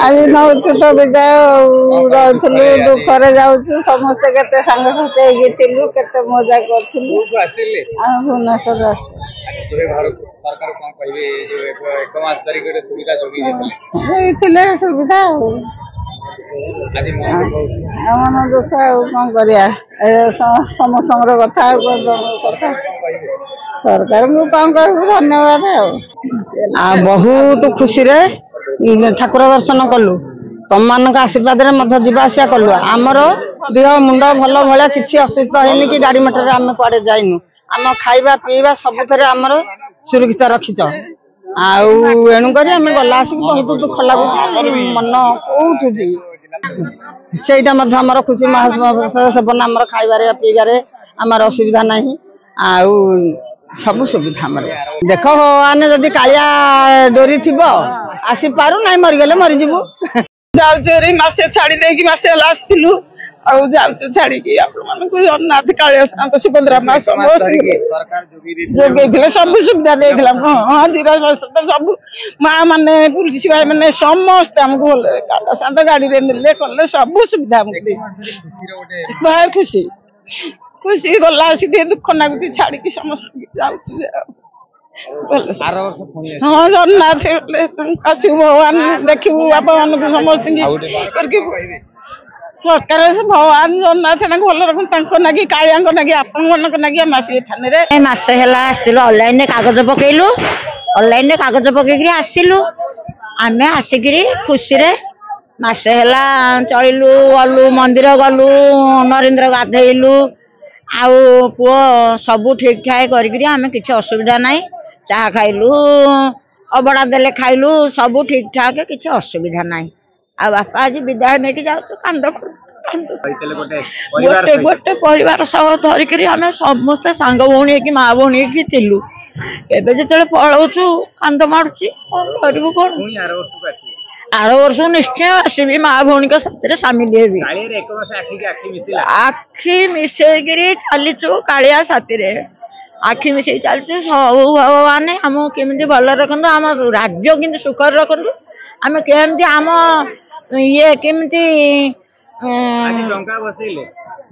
आज नौचु तो विदाय रही दुखरे जाऊँ समस्ते के सांगसाथी के मजा करूँ भुवनेश्वर सुविधा मन दुख कौन कर समस्त कथा सरकार मु कौन कह धन्यवाद बहुत खुशी ठाकुर दर्शन कलु तुम मान आशीर्वाद जावासिया कलु आमर देह मुंड भल भाया किसी असुविधा है कि गाड़ी मटर आम कड़े जाइनु आम खाइबा पीवा सबुथ आमर सुरक्षित रखीच एणुक आम गला बहुत दुख लगुच मन कौटुची सेटा आमर खुशी महाप्रसाद सेवन आम खाइबारे पीबारे आमर असुविधा नहीं आउ सब सुविधा आम देख भगवान जदि कालिया डोरी थी आसी पारू ना मरीगले मरीजु जाऊँ मसे छाड़ी मसे आसलु छाड़ी जगन्नाथ कालिया शांत सुभद्रा माँ सब सब सुविधा देता हाँ सब माँ मैंने पुलिस भाई मैंने समस्त आमको कालिया शांत गाड़ी ने कले सब सुविधा बहुत खुशी खुशी गला दुख नागुच छाड़ी समस्त हाँ जगन्नाथ आसु भगवान देखू आप समस्त सरकार भगवान जगन्नाथ भल रखुन नागी कालिया नागी आपण नागी मसे ऑनलाइन कागज पकेलु ऑनलाइन कागज पकईकि आसिलु आम आसिक खुशी मसे चलु गलु मंदिर गलु नरेन्द्र गाधेलु आउ पुओ सबू ठीक ठाक करें किसी असुविधा नाई चाह खाइलु अबड़ा देले खाइलु सबू ठीक ठाक किसी असुविधा नाई आ बापा आज विदाय नहीं जाऊँ कांद गोटे परिवार सब धरिक आम समस्ते सांग भौणी कि माँ भौणी कि थिलु एबे जो पलाऊँ कांद मारुची करूँ कौन आर वर्ष निश्चय आसबि माँ भौणी साथ सामिल आखि मिसेक चलीचु कालिया साथी आखि मिसे चलचु सब भगवान आम केमी भल रखु आम राज्य कि सुखर रखु आम केमती आम ये केमती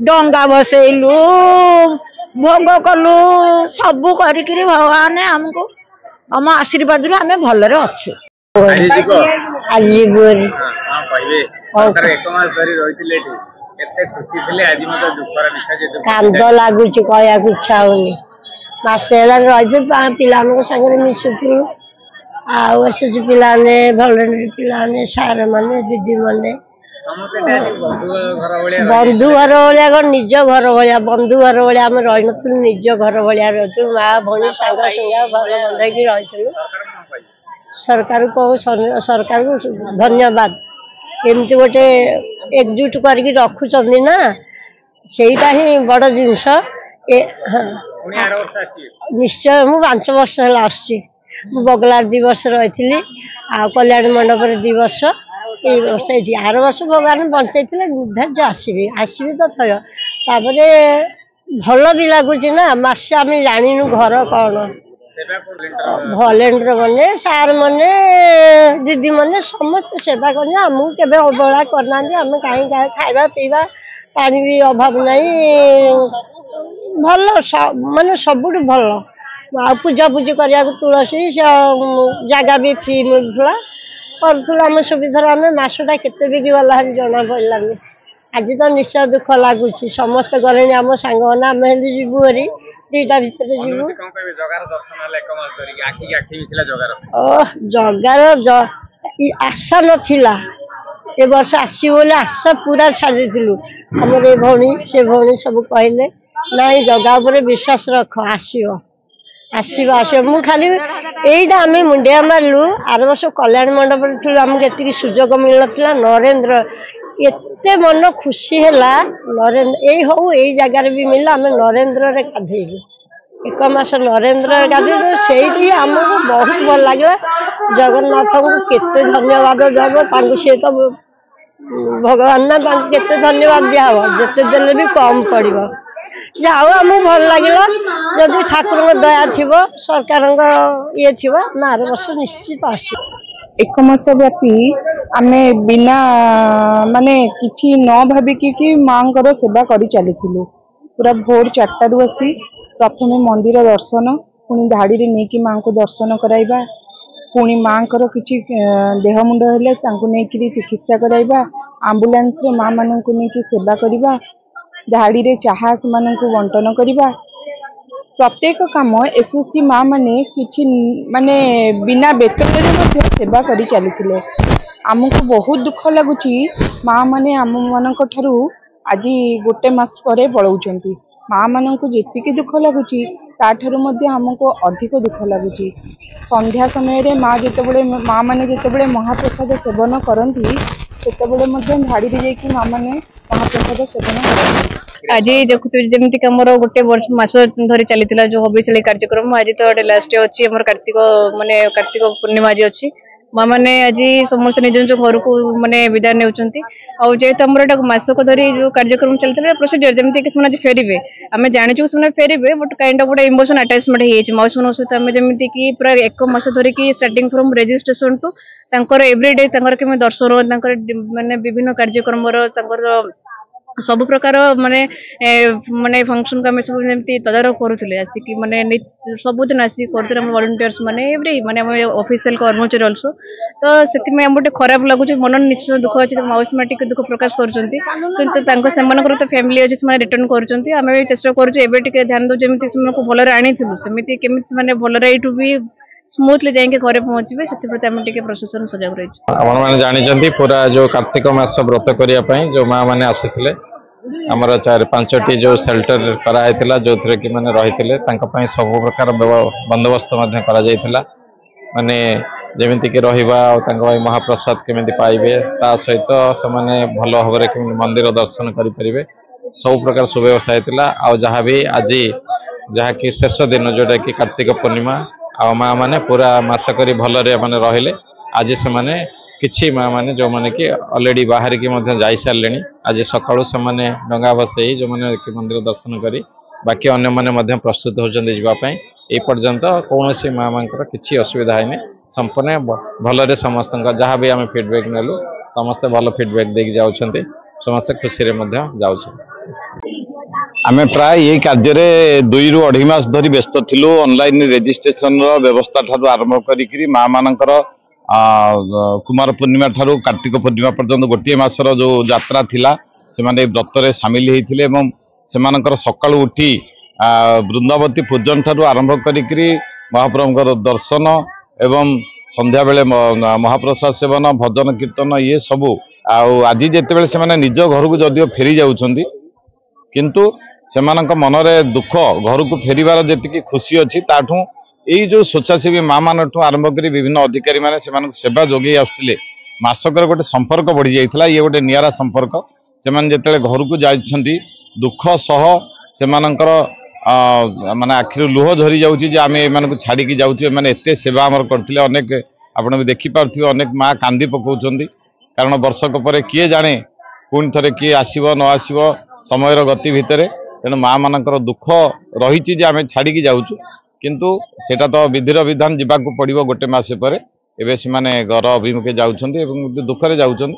डंगा बसैलु भोग कलु सबू कर भगवान आमको तम आशीर्वाद आम भल अच्छु कांद लगुच कहया इच्छा होनी मसे रही पिला सागर मिशुलु आसुच पिलाने भलरे पिलाने सार मैंने दीदी मैंने बंधु घर भाया निज घर भाया बंधु घर भाया आम रही नु निज घर भाया रही माँ भौणी सांग संगा भल बंधाई रही सरकार को सरकार को धन्यवाद एमती गोटे एकजुट करके रखुंट ना सेटा ही बड़ जिनस निश्चय मु 5 वर्ष है आसची बगलार 2 वर्ष रही आ कल्याण मंडप 2 वर्ष ये वर्ष ये आर वर्ष भगवान बंचाई निर्धार्य आसबि आसबि तो थर भल भी लगुच ना मसे आम जानु घर कौन भलेंडर मैंने सार मैंने दीदी मैंने समस्त सेवा करने आमको केवे अवहेला करना आम कहीं खाइबा पीवा पानी भी अभाव नहीं भल माने सबुठ भल आ पूजा पूजी करने तुलसी जगह भी फ्री मिलूला करूँ आम सुविधा आम मसटा के बिकी गला जना पड़ानी आज तो निश्चय दुख लगुच समस्त गले आम सांग आम जीवु हरी 2टा भितर जीवु जगार आशा नाला ए वर्ष आसो बोले आशा पूरा छाड़ी आम ये भौणी से भौणी सब कहले ना जगह उपर विश्वास रख आसो आसो आसो मु खाली यहीटा आम मुंडिया मारू आर वर्ष कल्याण मंडप आमको ये सुजोग मिलता नरेन्द्र एते मन खुशी है नरेन्द्र यही हूँ यही जगार भी मिला आम नरेन्द्र गाधेलु 1 मास नरेन्द्र गाधेलु से आमको बहुत भल लगे जगन्नाथ को केते धन्यवाद दब सी तो भगवान ना केते धन्यवाद दिहब जिते देले भी कम पड़ो जाओ आमको भल लगे जदि ठाकुर दया थी सरकार ये थी आर वर्ष निश्चित आस एक मास व्यापी आमे बिना माने किछि न भाबिकी कि मांकर सेवा करी चलीथिलु। पूरा भोर 4टारू आसी प्रथमे मंदिर दर्शन पुणी धाड़ी रे नेकी मां को दर्शन कराइबा पुणी मांकर किछि देह मुंड हेले तांको नेकी चिकित्सा कराइबा एम्बुलेंस रे मां मानन को नेकी सेवा करिबा धाड़ी रे चाहा मानन को बंटन करिबा प्रत्येक काम एसएसटी माँ माने किछि माने बिना वेतन रे सेवा करी चलीथिले। आमको बहुत दुख लगुची माँ माने आम मानक ठारू आज गोटे मास परे पळौचंती माँ मानक जेतिकी दुख लगुची ता ठारू मध्ये आमको अधिक दुख लगुची। संध्या समय रे माँ जेतेबेले माँ माने जेतेबेले महाप्रसाद सेवन करंती सेतेबेले मध्ये धाड़ी रे जाईकी माँ माने महाप्रसाद सेवन करंती। आज जमीक आमर गोटे वर्ष मास धरी चली जो हविशाली कार्यक्रम आज तो लास्ट डे अच्छी कार्तिक माने कार्तिक पूर्णिमा आज अच्छी माँ मैंने आज समस्त निज निज घर को माने विदाय नेउचंती आ जेहेतु आमर मासक धरी जो कार्यक्रम चलता प्रोसीजर जमीक आज फेरबे आम जाचु से फेरबे बट काइंड ऑफ गोटे इमोशन अटैचमेंट हो मौसी मान सहित आम जमीक पूरा 1 मास धरिकी starting from registration to everyday केमी दर्शन माने विभिन्न कार्यक्रम सब प्रकार माने माने फंक्शन को आम सब जमी तदारख करूले आसिक माने सबुदिन आसिक कर वॉलंटियर्स माने एवरी माने ऑफिशियल कर्मचारी अल्सो तो से गोटे खराब लगुच मन निश्चय दुख अच्छे मौसी माटी दुख प्रकाश कर तो फैमिली अच्छे से रिटर्न कर चेष्टा करें ध्यान दो जमी से भलि आणीलु सेमती केमी भल यू भी स्मूथली जाके घरे पहुंचे से प्रशासन सजग रही जानी पूरा जो कार्तिक मास व्रत करने जो माँ मैंने आसी आमर 4-5टी जो सेल्टर कराइला जो थे कि मैंने रही सब प्रकार बंदोबस्त माने जमीती कि रहा महाप्रसाद केमी पाइबे ता सहित से भल भाव में मंदिर दर्शन करेंगे सब प्रकार सुव्यवस्था होता आ जहाँ भी आज जहाँ कि शेष दिन जोटा कि कार्तिक पूर्णिमा आ माँ मैंने पूरा मास करी भलरे माने रहिले आज से माने किछि माँ मैंने जो मैंने कि ऑलरेडी बाहर की जाई सारे आज सकाळु से माने डंगा बसई जो मैंने मंदिर दर्शन करी बाकी अन्य माने प्रस्तुत होचंदी जीवापई ए पर्यंत कौन सी माँ मानकर किछि असुविधा है संपूर्ण भलरे समस्त जहाँ भी आम फीडबैक नेलु समस्ते भल फीडबैक देकी जाउछंती समस्ते खुशी आमे प्राय ये कार्य 2 ରୁ 2.5 मास धरी व्यस्त थिलु ऑनलाइन रजिस्ट्रेशन व्यवस्था ठारू आरंभ करी माँ मानकर कुमार पूर्णिमा ठारू कार्तिक पूर्णिमा पर्यंत गोटे मासर जो यात्रा थिला से माने व्रत रे शामिल होइथिले एवं सेमानकर सकाळु उठी वृंदावती पूजन ठारू आरंभ करी महाप्रभुଙ୍କର दर्शन एवं संध्या बेले महाप्रसाद सेवन भजन कीर्तन ये सबू आज जितेबाला से निज घर को जदिव फेरी जाउछंती किंतु सेमानक मनरे दुख घर को फेरिबार जेतिकी खुशी अच्छी ताठू यही जो स्वेच्छासेवी माँ मानू आरंभ कर विभिन्न अधिकारी माने सेवा जोगे आसुले मासकर गोटे संपर्क बढ़ी जाता ये गोटे निरा संपर्क से जिते घर को जाती दुख सह से माने आखिर लुह झरी जाऊँगी आम ये छाड़ी जाऊँ मैंने एत सेवा आमर करते अनेक आपड़ भी देखिपे अनेक माँ कांदी पकाउछंती कारण वर्षक पर किए जाने पुणी थे किए आसब न आसब समय गति भितर तेणु माँ मानकर दुख रही आम छाड़ी जाऊँ किंतु सेटा तो विधिर विधान जावाक पड़ो गोटे मस पर एवं से घर अभिमुखे जाऊँच दुखरे जाऊँ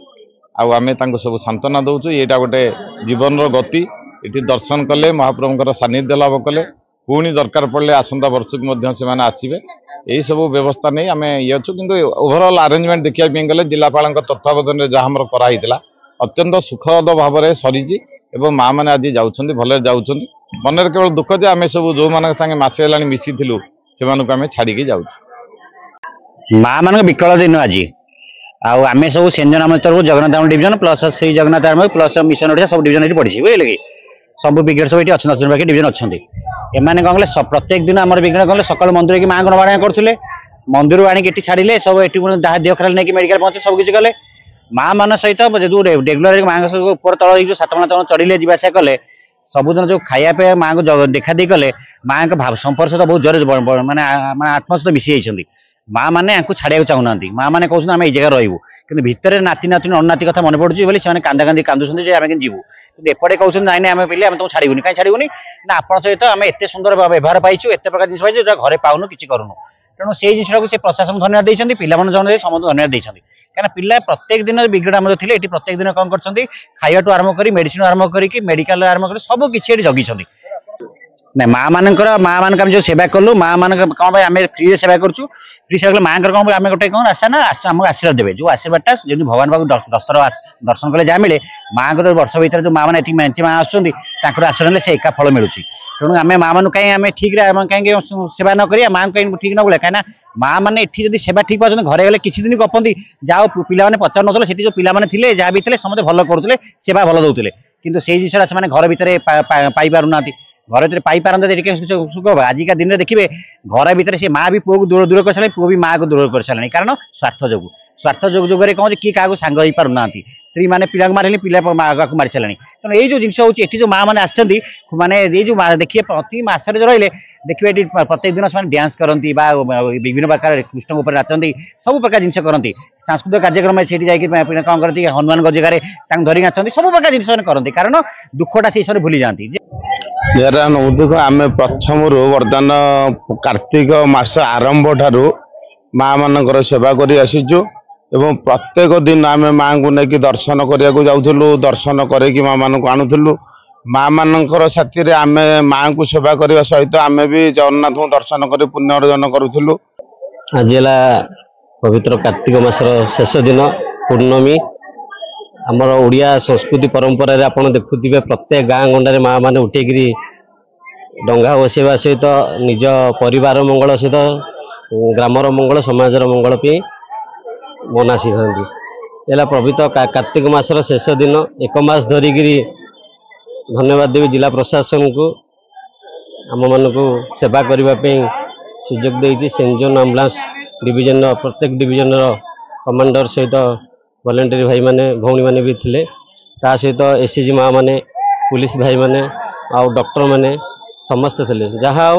आम सब सांत्वना दौचु यहाँ गोटे जीवन गति ये दर्शन कले महाप्रभुंर सानिध्य लाभ कले पुणी दरकार पड़े आसंता वर्षक से आसवे यही सब व्यवस्था नहीं आम ये अच्छु कि ओभरऑल अरेंजमेंट देखा गले जिलापाल तत्वावधान जहाँ आम कराई अत्यंत सुखद भाव में सरी माँ मैंने आज जाऊँच भले जाऊँच मनरे केवल दुख जे आम सब जो मान संगे मासे हेलानी मिसी थिलु सेमानकु आमे छाड़ी जाऊ माँ मान विकल दिन आज आम सब सेंजन आम तरफ जगन्नाथ डिविजन प्लस से Jagannath arm plus mission Odisha sub division पड़ी बुझे कि सब ब्रिगेड सब ये बाकी डिविजन अच्छा एम कौन कले प्रत्येक दिन आम ब्रिगेड कले सकाल मंदिर की माँ को नवाणा करते मंदिर आनिक छाड़े सब ये देह खराब नहीं मेडिकल पहुंचे सब किसी कले माँ मान सहित जो रेगुलर माँ ऊपर तल 7 माण तल चढ़िले जावासा कले सबुदिन जो खायापी माँ को देखा दे कले माँ का संपर्क सहित बहुत जोर माने आत्मा सहित मिसी जाइए माँ मैंने छाड़ा चाहूना माँ मैंने कहते आम ये जगह रही कि भितर नाती नाती अनाती कथा मन पड़ुची बोली से कांदा कांदी कांदुंट आम जीवु कि एपटे कहते नाई नाई आम पे आम तुमको छाड़ूनी कहीं छाड़ूनी ना आप सहित आम एत सुंदर व्यवहार पाइचु एत प्रकार जिन पाइचु जो घरे पाऊनु किसी करूनु तेणु से जिन से प्रशासन धन्यवाद देते पिला समस्त धन्यवाद देते कहीं पिला प्रत्येक दिन विग्रेड आम थे ये प्रत्येक दिन कौन कर खाया टू आरंभ कर मेडिसिन आरंभ कर मेडिकल आरंभ कर सब किसी जगी ना माँ मान जो सेवा कलु माँ मान कौन आम फ्री सेवा करूँ फ्री सेवा कले माँ कौन आम गोटे कौन आशा ना आमको आशीर्वाद देवे जो आशीर्वाद जो भगवान बाबू दर्शन कले जहाँ मिले माँ को वर्ष भर जो माँ मैंने मेचे माँ आसर आशीर्वाद से एका फल मिलूँ तेणु आम माँ मान कहीं आम ठीक कहीं सेवा न करिया माँ कहीं ठीक न बोले कहीं माँ मैंने ये सेवा ठीक पाँच घरे गले किसी दिन गपंती जाओ पिला पचार नौले से जो पिला जहाँ भी थे समस्त भल करुले सेवा भल दौले कि से जिन से घर भितर पाइना घर भर पाई पारते सुख हम आजिका दिन में देखिए घर भितर से माँ भी पुओ को दूर दूर कर सारे पुओ भी माँ को दूर कर सारे कारण स्वार्थ जुगे कौन किए क्या सांग हो पार ना स्त्री मैंने पिला मारे पिला माँ को मारी सारे तेणु ये जो जिन हो जो माँ मैंने आसती माने ये जो देखिए प्रति मसरे जो रही देखिए ये प्रत्येक दिन से डांस करती विभिन्न प्रकार कृष्ण ऊपर नाचती सब प्रकार जिन करती सांस्कृतिक कार्यक्रम से कौन करती हनुमान जगह धरी नाचती सब प्रकार जिन करती कारण दुखटा से सब भूली जाती देख आम प्रथम बर्तमान कार्तिक मास आरंभ ठारू माँ मान सेवा कर आसीचु एवं प्रत्येक दिन आम माँ को लेकिन दर्शन करने जाऊँ दर्शन करके माँ मान आणुलु माँ मान साथी आम माँ को सेवा करने सहित आम भी जगन्नाथ को दर्शन कर पुण्य अर्जन करूँ। आज पवित्र कार्तिक मासर शेष दिन पूर्णमी आमर ओडिया संस्कृति परंपरा रे आपण देखुथिबे प्रत्येक गाँ गंडारे माँ मैंने उठेकरी डंगा बसैवा सहित निज परिवार मंगल सहित ग्रामर मंगल समाजर मंगल पे मनासी था पवित्र कार्तिक मासर शेष दिन एक मास धरिकी धन्यवाद देवी जिला प्रशासन को आम मान को सेवा करने सुजोग देती सेंट जॉन एम्बुलेंस डिविजन प्रत्येक डिविजन कमांडर सहित वॉलंटियर भाई माने भौणी माने भी थिले ता सहित एसएसजी माँ माने पुलिस भाई माने आ डॉक्टर माने समस्त थिले जहाँ